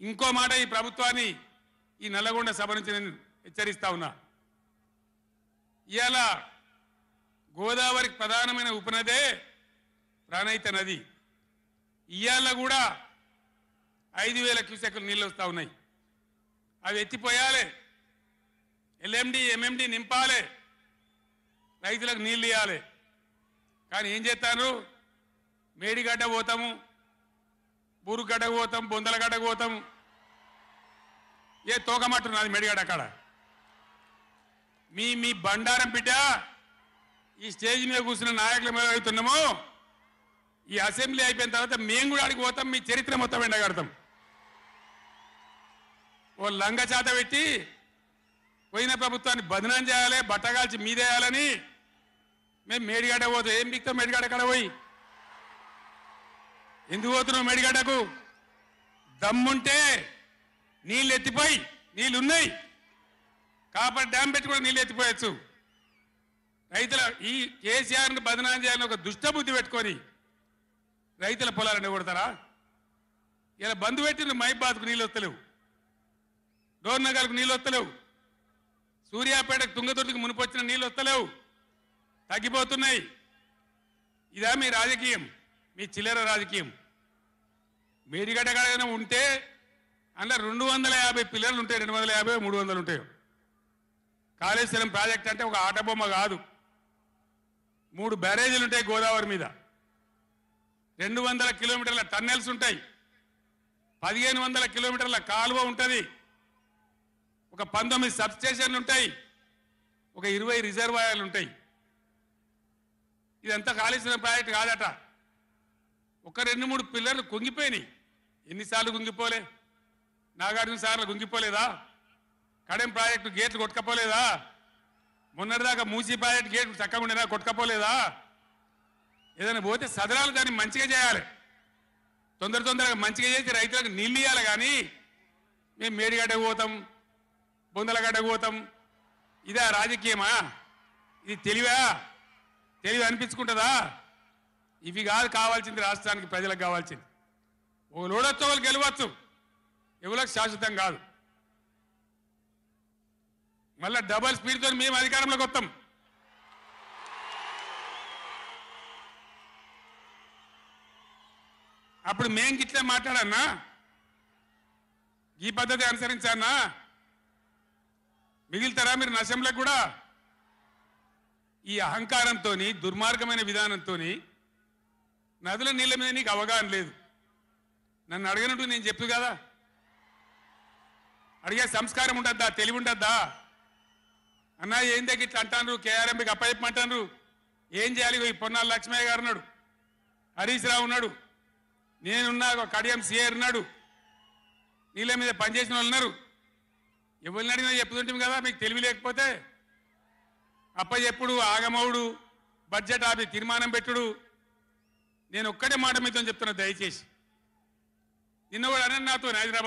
ఇంకో మాట ఈ ప్రభుత్వాన్ని ఈ నల్లగొండ సభ నుంచి నేను హెచ్చరిస్తా ఉన్నా. ఇవాళ గోదావరికి ప్రధానమైన ఉపనదే ప్రాణహిత నది. ఇవాళ కూడా 5,000 క్యూసెక్లు నీళ్ళు వస్తూ ఉన్నాయి. అవి ఎత్తిపోయాలి, ఎల్ఎండి ఎంఎండి నింపాలి, రైతులకు నీళ్ళు ఇవ్వాలి. కానీ ఏం చేస్తాను, మేడిగడ్డ పోతాము, బూరుగడ్డకు పోతాం, బొందలగడ్డకు పోతాం. ఏ తోకమట్టున్నది మేడిగడ్డ అక్కడ. మీ బండారం బిడ్డ ఈ స్టేజ్ మీద కూర్చున్న నాయకుల మీద అవుతున్నాము. ఈ అసెంబ్లీ అయిపోయిన తర్వాత మేము కూడా అడిగి పోతాం, మీ చరిత్ర మొత్తం ఎండగడతాం. ఓ లంగ చేత పెట్టి పోయిన ప్రభుత్వాన్ని బదనాం చేయాలి, బట్టగాల్చి మీదేయాలని మేము మేడిగడ్డ పోతాం. ఏం బిక్తాం మేడిగడ్డ కాడ పోయి? ఎందుకు పోతున్నావు మేడిగడ్డకు? దమ్ముంటే నీళ్ళు ఎత్తిపోయి, నీళ్ళు ఉన్నాయి కాబట్టి డ్యామ్ పెట్టి కూడా నీళ్ళు ఎత్తిపోయచ్చు. రైతుల ఈ కేసీఆర్ని బదనాం చేయాలని ఒక దుష్టబుద్ధి పెట్టుకొని రైతుల పొలాలను కొడతారా? ఇలా బంధు పెట్టిన మైబాద్కు నీళ్ళు వస్తలేవు, డోర్నగర్కు నీళ్ళు వస్తలేవు, సూర్యాపేటకు తుంగతుర్తికి మునిపొచ్చిన నీళ్ళు వస్తలేవు, తగ్గిపోతున్నాయి. ఇదా మీ రాజకీయం, మీ చిల్లర రాజకీయం? మేడిగడ్డ కాడైనా ఉంటే అందులో 250 పిల్లర్లు ఉంటాయి, 250 300 ఉంటాయి. కాళేశ్వరం ప్రాజెక్ట్ అంటే ఒక ఆటబొమ్మ కాదు. 3 బ్యారేజీలు ఉంటాయి గోదావరి మీద, 200 కిలోమీటర్ల టన్నెల్స్ ఉంటాయి, 1500 కిలోమీటర్ల కాలువ ఉంటుంది, ఒక 19 సబ్స్టేషన్లు ఉంటాయి, ఒక 20 రిజర్వాయర్లు ఉంటాయి. ఇదంతా కాళేశ్వరం ప్రాజెక్ట్ కాదట. ఒక 2-3 పిల్లర్లు కుంగిపోయినాయి. ఎన్నిసార్లు కుంగిపోలే? నాగార్జున సార్లు కుంగిపోలేదా? కడెం ప్రాజెక్టు గేట్లు కొట్టుకపోలేదా? మొన్నటిదాకా మూసీ ప్రాజెక్టు గేట్లు చక్కగా ఉండేదా? కొట్టుకపోలేదా? ఏదైనా పోతే సదరాలు దాన్ని మంచిగా చేయాలి, తొందరగా మంచిగా చేసి రైతులకు నీళ్ళు ఇవ్వాలి. కానీ మేము మేడిగడ్డకు పోతాం, బొందలగడ్డకు పోతాం, ఇదా రాజకీయమా? ఇది తెలివి అనిపించుకుంటుందా? ఇవి కాదు కావాల్సింది, రాష్ట్రానికి ప్రజలకు కావాల్సింది. ఒక లోడొచ్చు, వాళ్ళు గెలవచ్చు, ఎవరికి శాశ్వతం కాదు. మళ్ళా డబల్ స్పీడ్తో మేము అధికారంలోకి వస్తాం. అప్పుడు మేం గిట్లే మాట్లాడన్నా, ఈ పద్ధతి అనుసరించన్నా? మిగిలితారా మీరు నశంలకు కూడా? ఈ అహంకారంతో, దుర్మార్గమైన విధానంతో నదుల నీళ్ళ మీద నీకు అవగాహన లేదు. నన్ను అడగనట్టు నేను చెప్పు కదా, అడిగే సంస్కారం ఉంటుందా, తెలివి ఉంటుందా? అన్నా ఏం దగ్గర ఇట్లా అంటాను, కేఆర్ఎంకి అప్పచెప్పమంటాను, ఏం చేయాలి? ఈ పొన్నాల లక్ష్మయ్య గారు ఉన్నాడు, హరీష్ రావు ఉన్నాడు, నేనున్నా, కడియం సిఆర్ ఉన్నాడు, నీళ్ళ మీద పనిచేసిన వాళ్ళు ఉన్నారు. ఎవరిని అడిగినా చెప్తుంటాం కదా. మీకు తెలివి లేకపోతే అప్పచెప్పుడు, ఆగమవుడు, బడ్జెట్ ఆపి తీర్మానం పెట్టుడు. నేను ఒక్కటే మాట మీతో చెప్తున్నా, దయచేసి నిన్న కూడా అన్న నాతో హైదరాబాద్